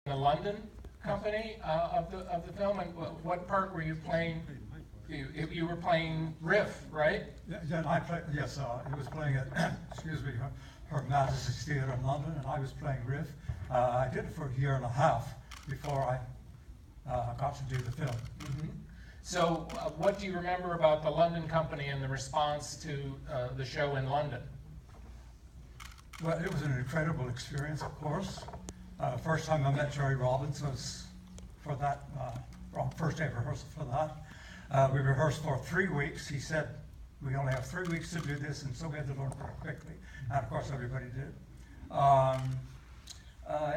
the London company of the film, and what part were you playing? You were playing Riff, right? Yeah, I played. Yes, he was playing at excuse me, Her Majesty's Theatre in London, and I was playing Riff. I did it for a year and a half before I got to do the film. Mm-hmm. So, what do you remember about the London company and the response to the show in London? Well, it was an incredible experience, of course. First time I met Jerry Robbins was for that, first day of rehearsal for that. We rehearsed for 3 weeks. He said, we only have 3 weeks to do this, and so we had to learn very quickly. And of course, everybody did.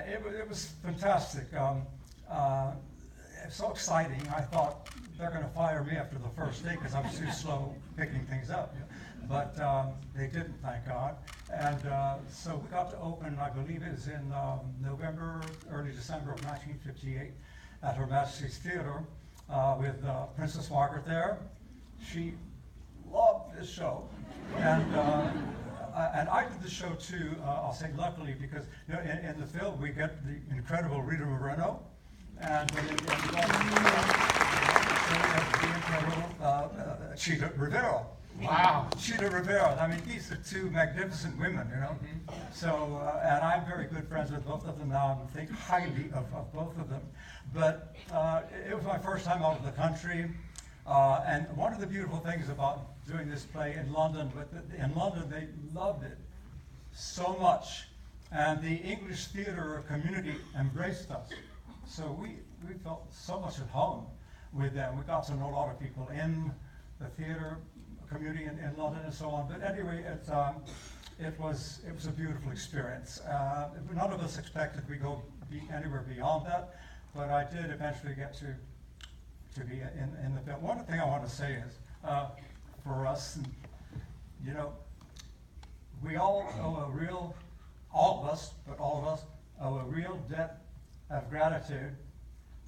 It was fantastic. It's so exciting. I thought they're going to fire me after the first day because I was too slow picking things up. But they didn't, thank God. And so we got to open, I believe it was in November, early December of 1958 at Her Majesty's Theatre with Princess Margaret there. She loved this show. And I did the show too, I'll say luckily, because you know, in the film we get the incredible Rita Moreno, and the incredible Chita Rivera. Wow. Chita Rivera. I mean, these are two magnificent women, you know. Mm-hmm. So, and I'm very good friends with both of them now, and think highly of both of them. But it was my first time out of the country, and one of the beautiful things about doing this play in London, in London they loved it so much, and the English theatre community embraced us. So we felt so much at home with them. We got to know a lot of people in the theatre community in London and so on. But anyway, it was a beautiful experience. None of us expected we go anywhere beyond that, but I did eventually get to be in the film. One thing I want to say is, for us, you know, we all owe all of us owe a real debt of gratitude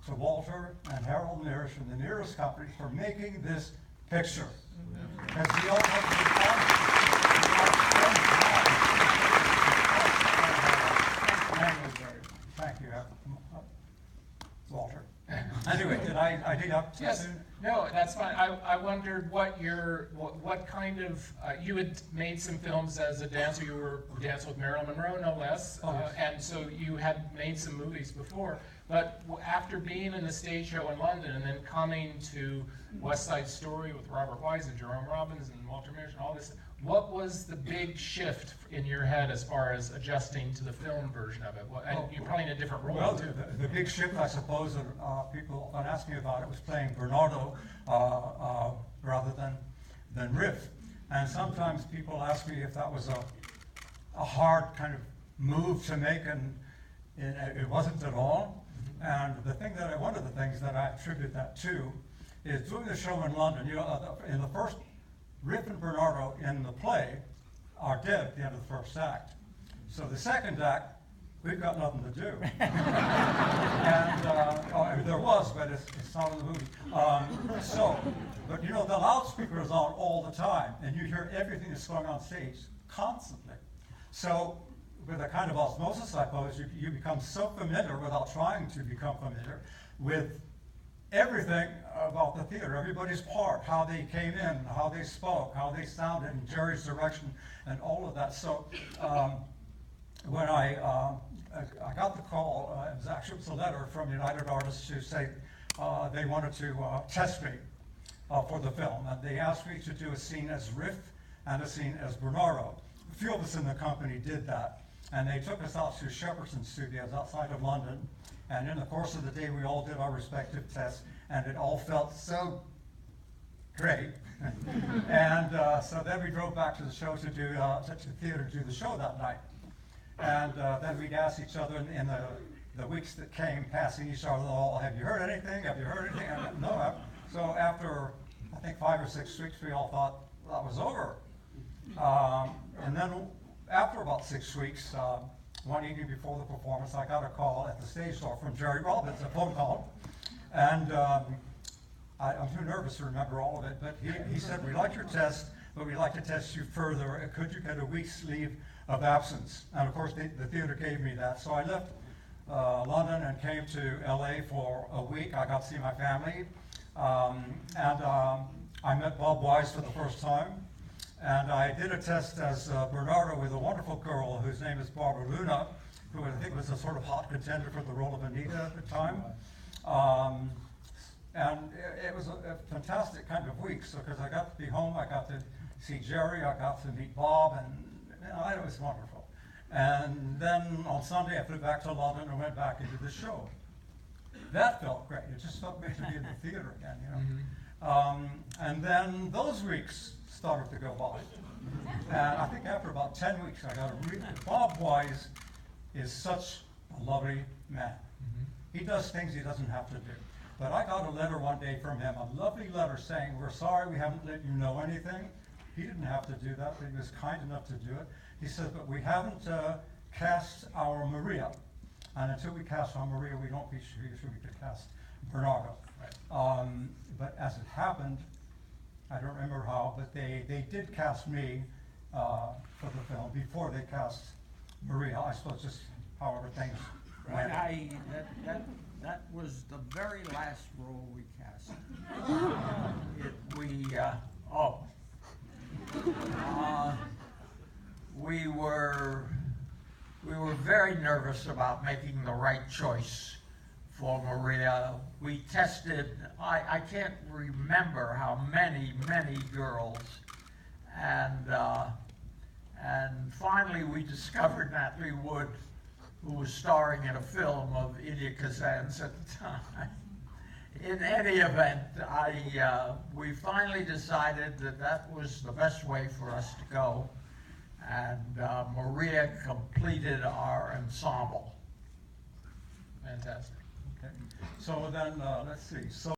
to Walter and Harold Mears from the Nearest Company for making this picture. As we all have to be Thank you, Walter. Anyway, did I dig up too soon? No, that's fine. I wondered what kind of, you had made some films as a dancer. You were dancing with Marilyn Monroe, no less. And so you had made some movies before. But after being in the stage show in London and then coming to West Side Story with Robert Wise and Jerome Robbins and Walter Mears and all this, what was the big shift in your head as far as adjusting to the film version of it? And you're playing a different role, well, too. The big shift, I suppose, and people often ask me about it, was playing Bernardo rather than Riff. And sometimes people ask me if that was a hard kind of move to make, and it wasn't at all. And one of the things that I attribute that to is doing the show in London. You know, in the first, Riff and Bernardo in the play are dead at the end of the first act. So the second act, we've got nothing to do. And I mean, there was, but it's not in the movie. But you know, the loudspeaker is on all the time, and you hear everything that's going on stage constantly. So with a kind of osmosis, I suppose, you become so familiar without trying to become familiar with everything about the theater, everybody's part, how they came in, how they spoke, how they sounded, and Jerry's direction, and all of that. So when I got the call, it was a letter from United Artists to say they wanted to test me for the film, and they asked me to do a scene as Riff and a scene as Bernardo. A few of us in the company did that. And they took us out to Shepperton Studios outside of London. And in the course of the day, we all did our respective tests, and it all felt so great. And so then we drove back to the show to the theater to do the show that night. And then we'd ask each other in the weeks that came, passing each other, oh, have you heard anything? Have you heard anything? And no. So after, I think, 5 or 6 weeks, we all thought that was over. And then after about 6 weeks, one evening before the performance, I got a call at the stage door from Jerry Robbins, a phone call. And I'm too nervous to remember all of it, but he said, we like your test, but we'd like to test you further. Could you get a week's leave of absence? And of course, the theater gave me that. So I left London and came to LA for a week. I got to see my family. I met Bob Wise for the first time. And I did a test as Bernardo with a wonderful girl whose name is Barbara Luna, who I think was a sort of hot contender for the role of Anita at the time. And it was a fantastic kind of week, so because I got to be home, I got to see Jerry, I got to meet Bob, and it was wonderful. And then on Sunday, I flew back to London and went back into the show. That felt great. It just felt great to be in the theater again, you know. Mm-hmm. And then those weeks started to go by. And I think after about 10 weeks, I got a read. Bob Wise is such a lovely man. Mm-hmm. He does things he doesn't have to do. But I got a letter one day from him, a lovely letter saying, we're sorry we haven't let you know anything. He didn't have to do that, but he was kind enough to do it. He said, but we haven't cast our Maria. And until we cast our Maria, we don't be sure we could cast Bernardo. Right. But as it happened, I don't remember how, but they did cast me for the film before they cast Maria. I suppose just however things went. That was the very last role we cast. We were very nervous about making the right choice for Maria. We tested, I can't remember how many girls, and finally we discovered Natalie Wood, who was starring in a film of Ilya Kazan's at the time. In any event, we finally decided that that was the best way for us to go, and Maria completed our ensemble. Fantastic. Okay. So then, let's see. So